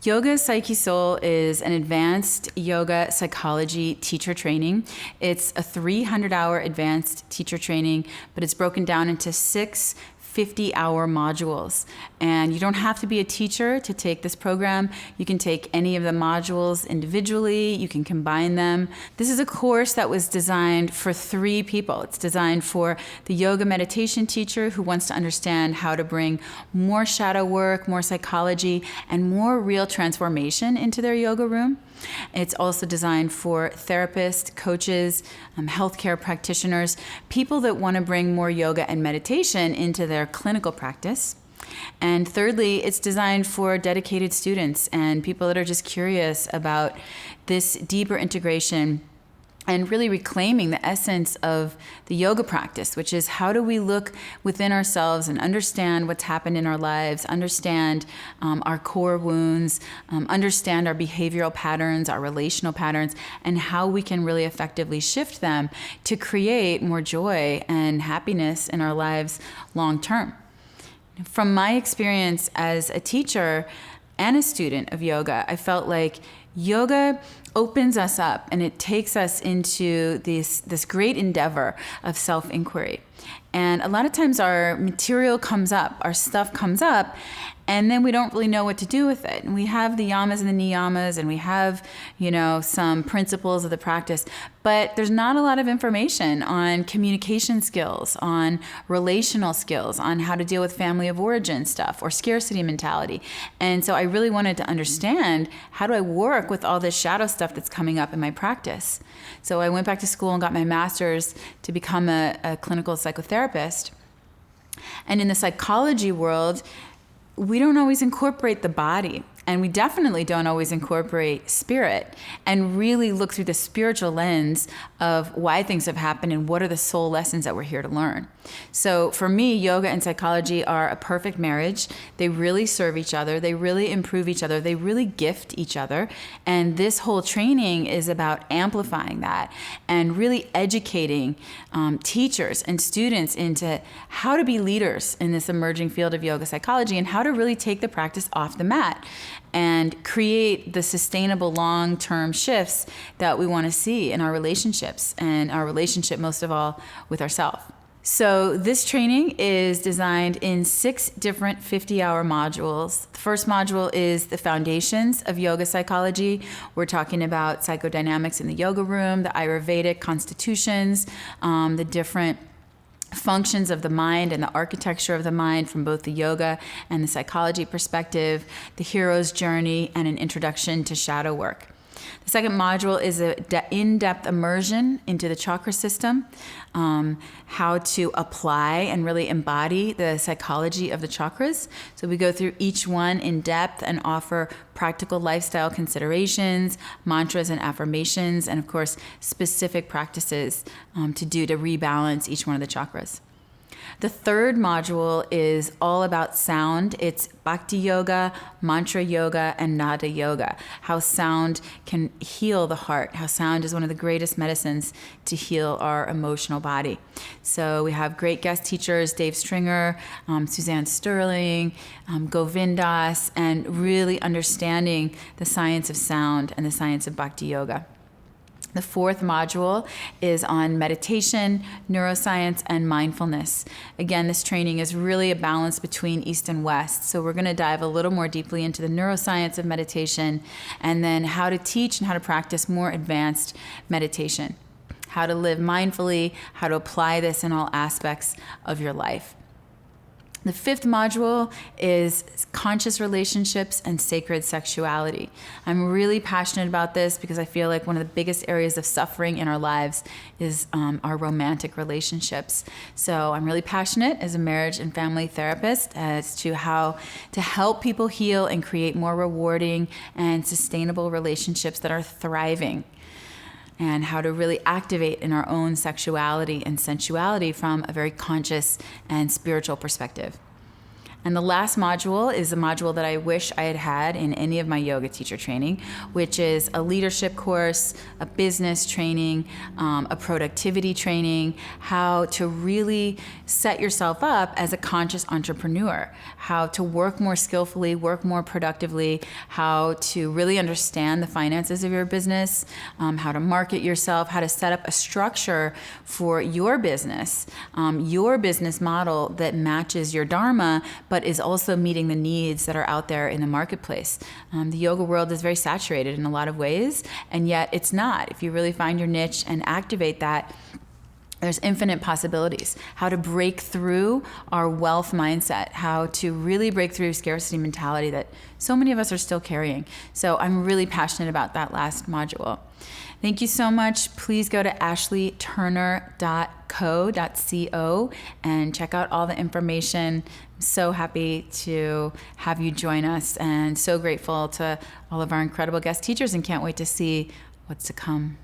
Yoga Psyche Soul is an advanced yoga psychology teacher training. It's a 300-hour advanced teacher training, but it's broken down into 6 50-hour modules. And you don't have to be a teacher to take this program. You can take any of the modules individually. You can combine them. This is a course that was designed for 3 people. It's designed for the yoga meditation teacher who wants to understand how to bring more shadow work, more psychology, and more real transformation into their yoga room. It's also designed for therapists, coaches, healthcare practitioners, people that want to bring more yoga and meditation into their clinical practice. And thirdly, it's designed for dedicated students and people that are just curious about this deeper integration and really reclaiming the essence of the yoga practice, which is how do we look within ourselves and understand what's happened in our lives, understand our core wounds, understand our behavioral patterns, our relational patterns, and how we can really effectively shift them to create more joy and happiness in our lives long term. From my experience as a teacher and a student of yoga, I felt like yoga opens us up and it takes us into this great endeavor of self-inquiry. And a lot of times our material comes up, our stuff comes up, and then we don't really know what to do with it. And we have the yamas and the niyamas, and we have, some principles of the practice, but there's not a lot of information on communication skills, on relational skills, on how to deal with family of origin stuff or scarcity mentality. And so I really wanted to understand, how do I work with all this shadow stuff that's coming up in my practice? So I went back to school and got my master's to become a clinical psychotherapist. And in the psychology world, we don't always incorporate the body, and we definitely don't always incorporate spirit and really look through the spiritual lens of why things have happened and what are the soul lessons that we're here to learn. So for me, yoga and psychology are a perfect marriage. They really serve each other. They really improve each other. They really gift each other. And this whole training is about amplifying that and really educating teachers and students into how to be leaders in this emerging field of yoga psychology and how to really take the practice off the mat and create the sustainable long-term shifts that we want to see in our relationships and our relationship, most of all, with ourselves. So this training is designed in 6 different 50-hour modules. The first module is the foundations of yoga psychology. We're talking about psychodynamics in the yoga room, the Ayurvedic constitutions, the different functions of the mind and the architecture of the mind from both the yoga and the psychology perspective, the hero's journey, and an introduction to shadow work. The second module is an in-depth immersion into the chakra system, how to apply and really embody the psychology of the chakras. So we go through each one in depth and offer practical lifestyle considerations, mantras and affirmations, and of course, specific practices to do to rebalance each one of the chakras. The third module is all about sound. It's bhakti yoga, mantra yoga, and nada yoga. How sound can heal the heart. How sound is one of the greatest medicines to heal our emotional body. So we have great guest teachers, Dave Stringer, Suzanne Sterling, Govindas, and really understanding the science of sound and the science of bhakti yoga. The fourth module is on meditation, neuroscience, and mindfulness. Again, this training is really a balance between East and West. So we're going to dive a little more deeply into the neuroscience of meditation and then how to teach and how to practice more advanced meditation, how to live mindfully, how to apply this in all aspects of your life. The fifth module is conscious relationships and sacred sexuality. I'm really passionate about this because I feel like one of the biggest areas of suffering in our lives is our romantic relationships. So I'm really passionate as a marriage and family therapist as to how to help people heal and create more rewarding and sustainable relationships that are thriving, and how to really activate in our own sexuality and sensuality from a very conscious and spiritual perspective. And the last module is a module that I wish I had had in any of my yoga teacher training, which is a leadership course, a business training, a productivity training, how to really set yourself up as a conscious entrepreneur, how to work more skillfully, work more productively, how to really understand the finances of your business, how to market yourself, how to set up a structure for your business model that matches your dharma, but is also meeting the needs that are out there in the marketplace. The yoga world is very saturated in a lot of ways, and yet it's not. If you really find your niche and activate that, there's infinite possibilities. How to break through our wealth mindset, how to really break through scarcity mentality that so many of us are still carrying. So I'm really passionate about that last module. Thank you so much. Please go to ashleyturner.co and check out all the information. I'm so happy to have you join us and so grateful to all of our incredible guest teachers and can't wait to see what's to come.